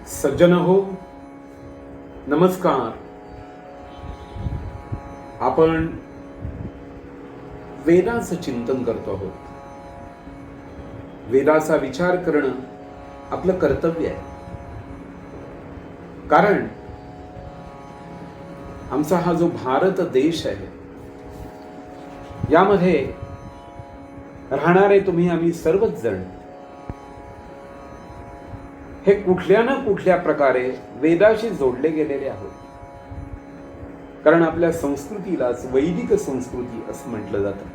सज्जन हो, नमस्कार. आपण वेदाचं चिंतन करतो आहोत. वेदाचा विचार करणं आपलं कर्तव्य आहे. कारण आमचा हा जो भारत देश आहे, यामध्ये राहणारे तुम्ही आम्ही सर्वच जण हे कुठल्या ना कुठल्या प्रकारे वेदाशी जोडले गेलेले आहोत. कारण आपल्या संस्कृतीलाच वैदिक संस्कृती असं म्हटलं जातं.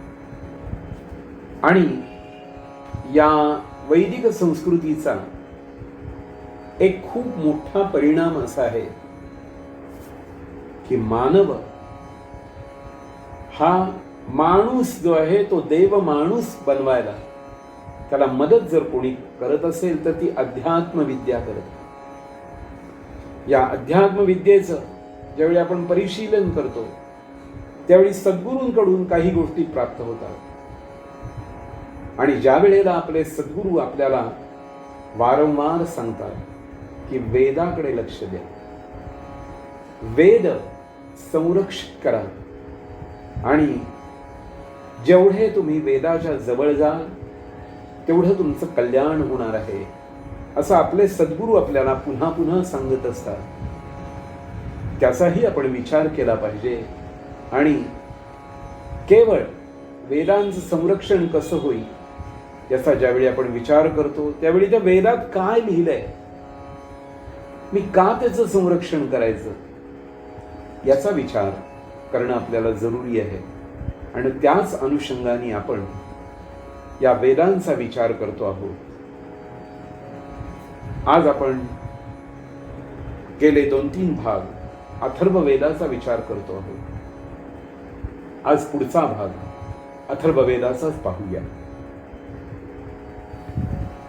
आणि या वैदिक संस्कृतीचा एक खूप मोठा परिणाम असा आहे की मानव हा माणूस जो आहे तो देव माणूस बनवायला त्याला मदत जर कोणी करत असेल तर ती अध्यात्म विद्या करत. या अध्यात्म विद्येचं ज्यावेळी आपण परिशीलन करतो त्यावेळी सद्गुरूंकडून काही गोष्टी प्राप्त होतात. आणि ज्या वेळेला आपले सद्गुरू आपल्याला वारंवार सांगतात की वेदाकडे लक्ष द्या, वेद संरक्षित करा, आणि जेवढे तुम्ही वेदाच्या जवळ जाल तेवढं तुमचं कल्याण होणार आहे, असं आपले सद्गुरू आपल्याला पुन्हा पुन्हा सांगत असतात. त्याचाही आपण विचार केला पाहिजे. आणि केवळ वेदांचं संरक्षण कसं होईल याचा ज्यावेळी आपण विचार करतो त्यावेळी त्या वेदात काय लिहिलंय, मी का त्याचं संरक्षण करायचं, याचा विचार करणं आपल्याला जरुरी आहे. आणि त्याच अनुषंगाने आपण या वेदांचा विचार करतो आहोत. आज आपण गेले 2-3 भाग अथर्व वेदाचा विचार करतो आहोत. आज पुढचा भाग अथर्व वेदाचाच पाहूया.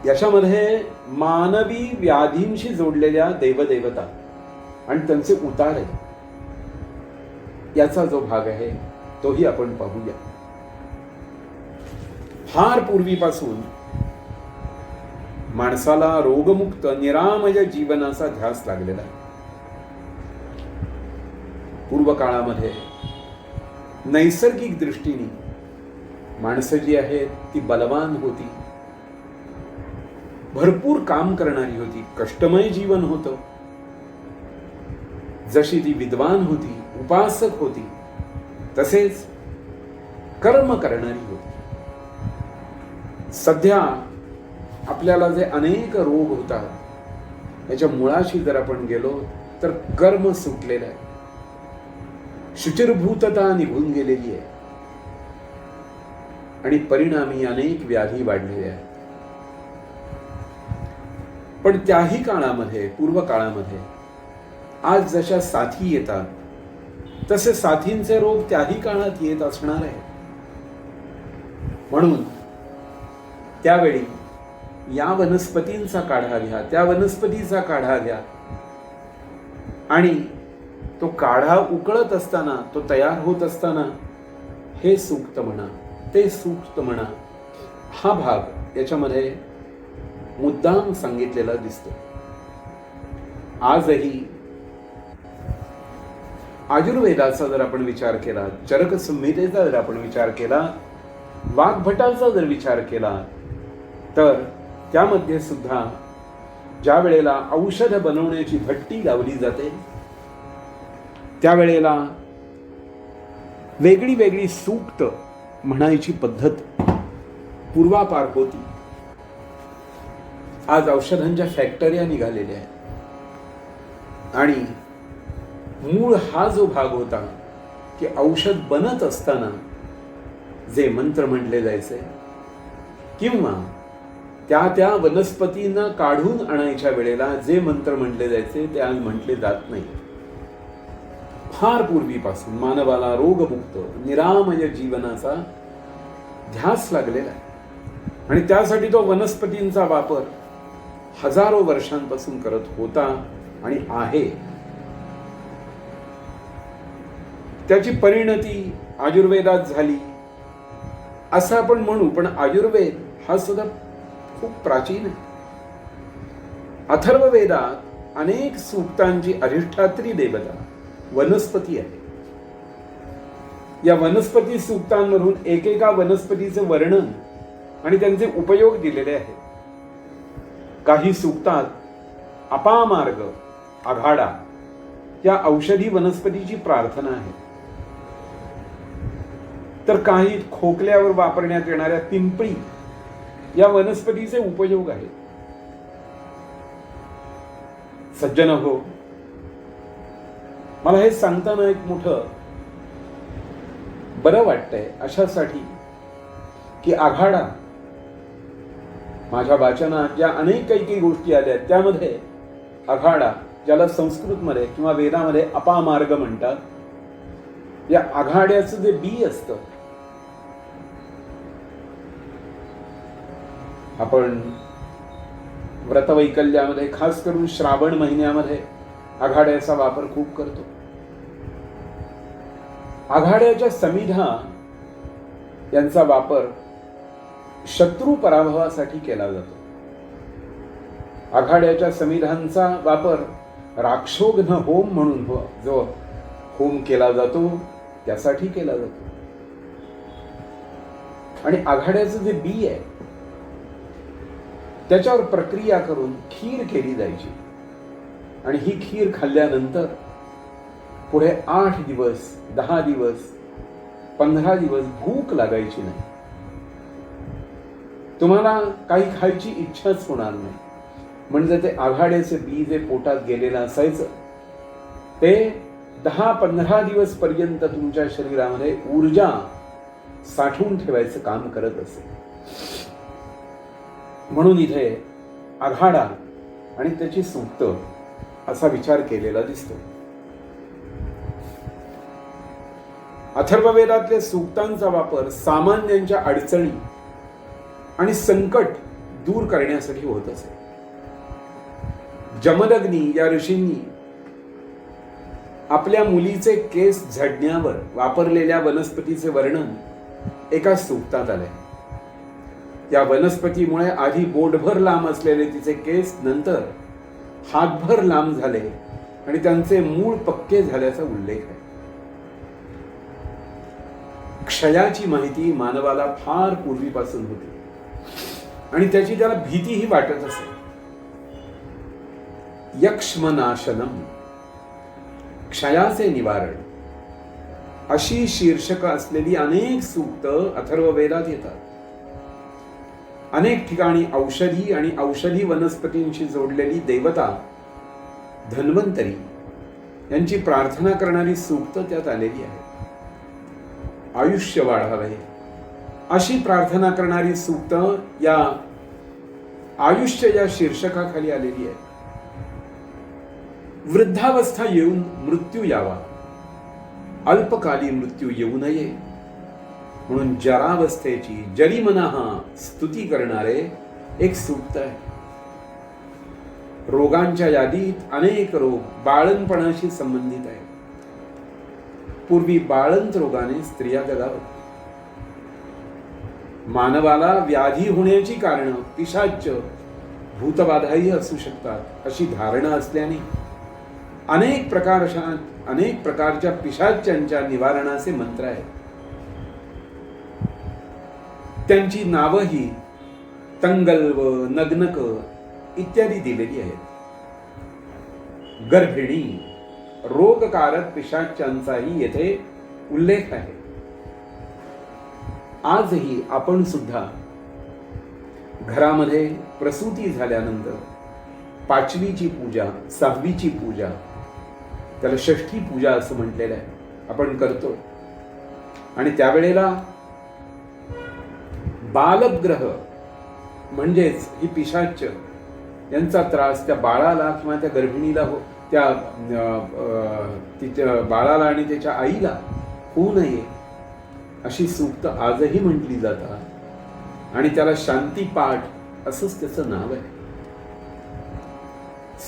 याच्यामध्ये मानवी व्याधींशी जोडलेल्या देवदेवता आणि त्यांचे उतारे याचा जो भाग आहे तोही आपण पाहूया. फार पूर्वीपासून माणसाला रोगमुक्त निरामय जीवनाचा ध्यास लागलेला आहे. पूर्व काळामध्ये नैसर्गिक दृष्टीने माणसं जी आहेत ती बलवान होती, भरपूर काम करणारी होती, कष्टमय जीवन होतं. जशी ती विद्वान होती, उपासक होती, तसेच कर्म करणारी होती. सध्या आपल्याला जे अनेक रोग होतात याच्या मुळाशी जर आपण गेलो तर कर्म सुटलेलं आहे, शुचिर्भूतता निघून गेलेली आहे आणि परिणामी अनेक व्याधी वाढलेल्या आहेत. पण त्याही काळामध्ये, पूर्व काळामध्ये आज जशा साथी येतात तसे साथींचे रोग त्याही काळात येत असणार आहे. म्हणून त्यावेळी या वनस्पतींचा काढा घ्या, त्या वनस्पतीचा काढा घ्या, आणि तो काढा उकळत असताना, तो तयार होत असताना हे सूक्त म्हणा, ते सूक्त म्हणा, हा भाग याच्यामध्ये मुद्दाम सांगितलेला दिसतो. आजही आयुर्वेदाचा जर आपण विचार केला, चरक संहितेचा जर आपण विचार केला, वाग्भटाचा जर विचार केला, तर त्यामध्ये सुद्धा ज्या वेळेला औषध बनवण्याची भट्टी लावली जाते त्यावेळेला वेगळी वेगळी सूक्त म्हणायची पद्धत पूर्वापार होती. आज औषधांच्या फॅक्टऱ्या निघालेल्या आहेत आणि मूळ हा जो भाग होता की औषध बनत असताना जे मंत्र म्हटले जायचे किंवा त्या त्या वनस्पतींना काढून आणायच्या वेळेला जे मंत्र म्हटले जायचे ते आज म्हटले जात नाही. फार पूर्वीपासून मानवाला रोगमुक्त निरामय जीवनाचा ध्यास लागलेला आहे आणि त्यासाठी तो वनस्पतींचा वापर हजारो वर्षांपासून करत होता आणि आहे. त्याची परिणती आयुर्वेदात झाली असं आपण म्हणू, पण आयुर्वेद हा सुद्धा खूप प्राचीन आहे. अथर्ववेदात अनेक सूक्तांची अधिष्ठात्री देवता वनस्पती आहे. या वनस्पती सूक्तांमधून एकेका वनस्पतीचे वर्णन आणि त्यांचे उपयोग दिलेले आहेत. काही सूक्तात अपामार्ग, आघाडा या औषधी वनस्पतीची प्रार्थना आहे. तर काही खोकल्यावर वापरण्यात येणाऱ्या पिंपळी या वनस्पतीचे उपयोग आहेत. सज्जन हो, मला हे सांगताना एक मोठं बरं वाटतंय अशासाठी की आघाडा माझ्या वाचनात ज्या अनेक काही गोष्टी आल्या त्यामध्ये आघाडा, ज्याला संस्कृतमध्ये किंवा वेदामध्ये अपामार्ग म्हणतात, या आघाड्याचं जे बी असतं, आपण व्रतवैकल्यामध्ये खास करून श्रावण महिन्यामध्ये आघाड्याचा वापर खूप करतो. आघाड्याच्या समिधा यांचा वापर शत्रू पराभवासाठी केला जातो. आघाड्याच्या समिधांचा वापर राक्षोघ्न होम म्हणून जो होम केला जातो त्यासाठी केला जातो. आणि आघाड्याचं जे बी आहे त्याच्यावर प्रक्रिया करून खीर केली जायची आणि ही खीर खाल्ल्यानंतर पुढे 8 दिवस, 10 दिवस, 15 दिवस भूक लागायची नाही. तुम्हाला काही खायची इच्छाच होणार नाही. म्हणजे ते आघाड्याचे बी जे पोटात गेलेलं असायचं ते 10-15 दिवस पर्यंत तुमच्या शरीरामध्ये ऊर्जा साठवून ठेवायचं काम करत असे. म्हणून इथे आघाडा आणि त्याची सूक्त असा विचार केलेला दिसतो. अथर्ववेदातल्या सूक्तांचा वापर सामान्यांच्या अडचणी आणि संकट दूर करण्यासाठी होत असे. जमदग्नी या ऋषींनी आपल्या मुलीचे केस झडण्यावर वापरलेल्या वनस्पतीचे वर्णन एका सूक्तात आले. या वनस्पतीमुळे आधी बोटभर लांब असलेले तिचे केस नंतर हातभर लांब झाले आणि त्यांचे मूळ पक्के झाल्याचा उल्लेख आहे. क्षयाची माहिती मानवाला फार पूर्वीपासून होती आणि त्याची त्याला भीतीही वाटत असे. यक्ष्मनाशनम, क्षयाचे निवारण, अशी शीर्षक असलेली अनेक सूक्त अथर्ववेदात येतात. अनेक ठिकाणी औषधी आणि औषधी वनस्पतींशी जोडलेली देवता धन्वंतरी यांची प्रार्थना करणारी सूक्त त्यात आलेली आहे. आयुष्य वाढावे अशी प्रार्थना करणारी सूक्त या आयुष्य या शीर्षकाखाली आलेली आहे. वृद्धावस्था येऊन मृत्यू यावा, अल्पकाली मृत्यू येऊ नये म्हणून जरावस्थेची जरीमनाह स्तुती करणारे एक सूक्त आहे. रोगांच्या यादीत अनेक रोग बाळंतपणाशी संबंधित आहेत. पूर्वी बाळंत रोगाने स्त्रिया दगावत. मानवाला व्याधी होण्याची कारण पिशाच, भूतबाधाही असू शकतात अशी धारणा असल्याने अनेक प्रकारच्या पिशाच्यांच्या निवारणाचे मंत्र आहेत. त्यांची नावही तंगल्व, नग्नक इत्यादी दिलेली आहेत. गर्भिणी, रोगकारक पिशाच्यांचाही येथे उल्लेख आहे. आजही आपण सुद्धा घरामध्ये प्रसूती झाल्यानंतर 5वीची पूजा, 6वीची पूजा, त्याला षष्ठी पूजा असं म्हटलेलं आहे, आपण करतो. आणि त्यावेळेला बालग्रह म्हणजेच ही पिशाच यांचा त्रास त्या बाळाला किंवा त्या गर्भिणीला तिच्या बाळाला आणि त्याच्या आईला होऊ नये अशी सूक्त आजही म्हटली जातात. आणि त्याला शांतीपाठ असंच त्याचं नाव आहे.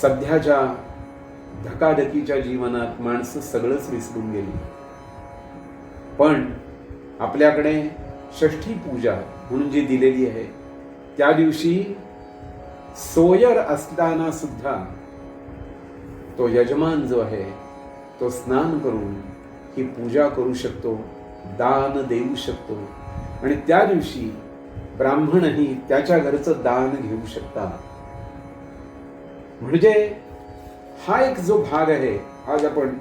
सध्याच्या धकाधकीच्या जीवनात माणसं सगळंच विसरून गेली, पण आपल्याकडे षष्ठी पूजा म्हणून जी दिलेली आहे त्या दिवशी सोयर असताना सुद्धा तो यजमान जो आहे तो स्नान करून ही पूजा करू शकतो, दान देऊ शकतो आणि त्या दिवशी ब्राह्मणही त्याच्या घरचं दान घेऊ शकतात. म्हणजे हा एक जो भाग आहे आज आपण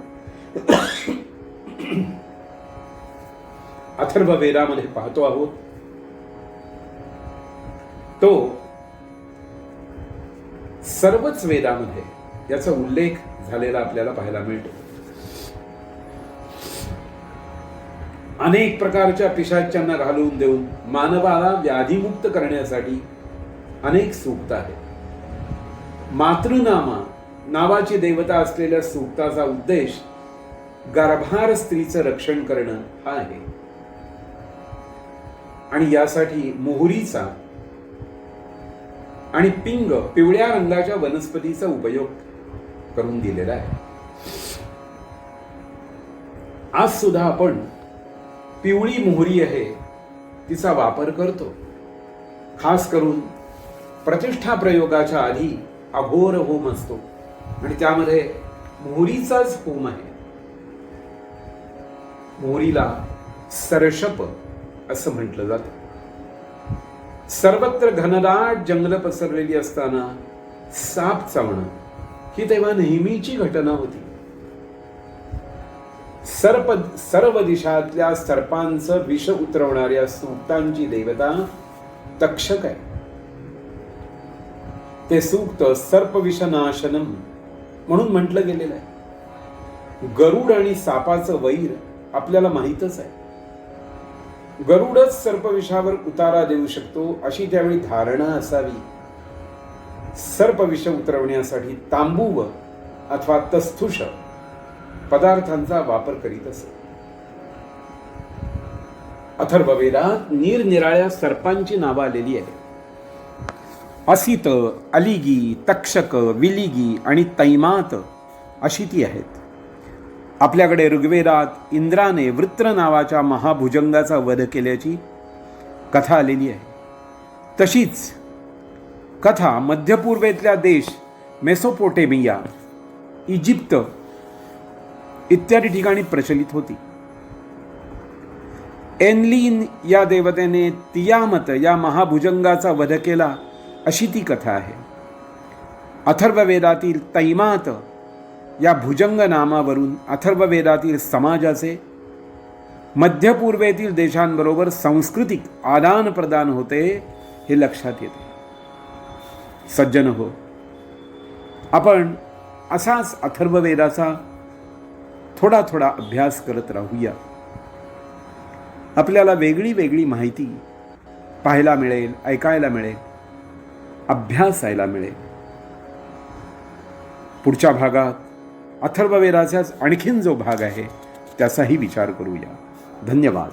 अथर्व वेदामध्ये पाहतो आहोत, तो सर्वच वेदामध्ये याचा उल्लेख झालेला आपल्याला पाहायला मिळतो. अनेक प्रकारच्या पिशाच्यांना घालून देऊन मानवाला व्याधीमुक्त करण्यासाठी अनेक सूक्त आहेत. मातृनामा नावाची देवता असलेल्या सूक्ताचा उद्देश गर्भार स्त्रीचं रक्षण करणं हा आहे आणि यासाठी मोहरीचा आणि पिंग पिवळ्या रंगाच्या वनस्पतीचा उपयोग करून दिलेला आहे. आज सुद्धा आपण पिवळी मोहरी आहे तिचा वापर करतो. खास करून प्रतिष्ठा प्रयोगाच्या आधी अघोर होम असतो आणि त्यामध्ये मोहरीचाच होम आहे. मोहरीला सरशप असं म्हटलं जातं. सर्वत्र घनदाट जंगल पसरलेली असताना साप चावणं ही तेव्हा नेहमीची घटना होती. सर्व दिशातल्या सर्पांचं विष उतरवणाऱ्या सूक्तांची देवता तक्षक आहे. ते सूक्त सर्पविषनाशनम म्हणून म्हटलं गेलेलं आहे. गरुड आणि सापाचं वैर आपल्याला माहीतच आहे. गरुडच सर्पविषावर उतारा देऊ शकतो अशी त्यावेळी धारणा असावी. सर्पविष उतरवण्यासाठी तांबूव अथवा तस्थुष पदार्थांचा वापर करीत असे. अथर्ववेदात निरनिराळ्या सर्पांची नावं आलेली आहेत. असित, अलिगी, तक्षक, विलिगी आणि तैमात अशी ती आहेत. आपल्याकडे ऋग्वेदात इंद्राने वृत्र नावाच्या महाभुजंगाचा वध केल्याची कथा आलेली आहे. तशीच कथा मध्यपूर्वेतल्या देश मेसोपोटेमिया, इजिप्त इत्यादी ठिकाणी प्रचलित होती. एनलिन या देवतेने तियामत या महाभुजंगाचा वध केला अशी ती कथा आहे. अथर्ववेदातील तैमात या भुजंग नामावरून अथर्ववेदातील समाजाचे मध्यपूर्वेतील देशांबरोबर सांस्कृतिक आदान प्रदान होते हे लक्षात येते. सज्जन हो, आपण असाच अथर्ववेदाचा थोडा थोडा अभ्यास करत राहूया. आपल्याला वेगळी वेगळी माहिती पाहायला मिळेल, ऐकायला मिळेल, अभ्यासायला मिळेल. पुढच्या भागात अथर्ववेदाचाच आणखीन जो भाग आहे त्याचाही विचार करूया. धन्यवाद.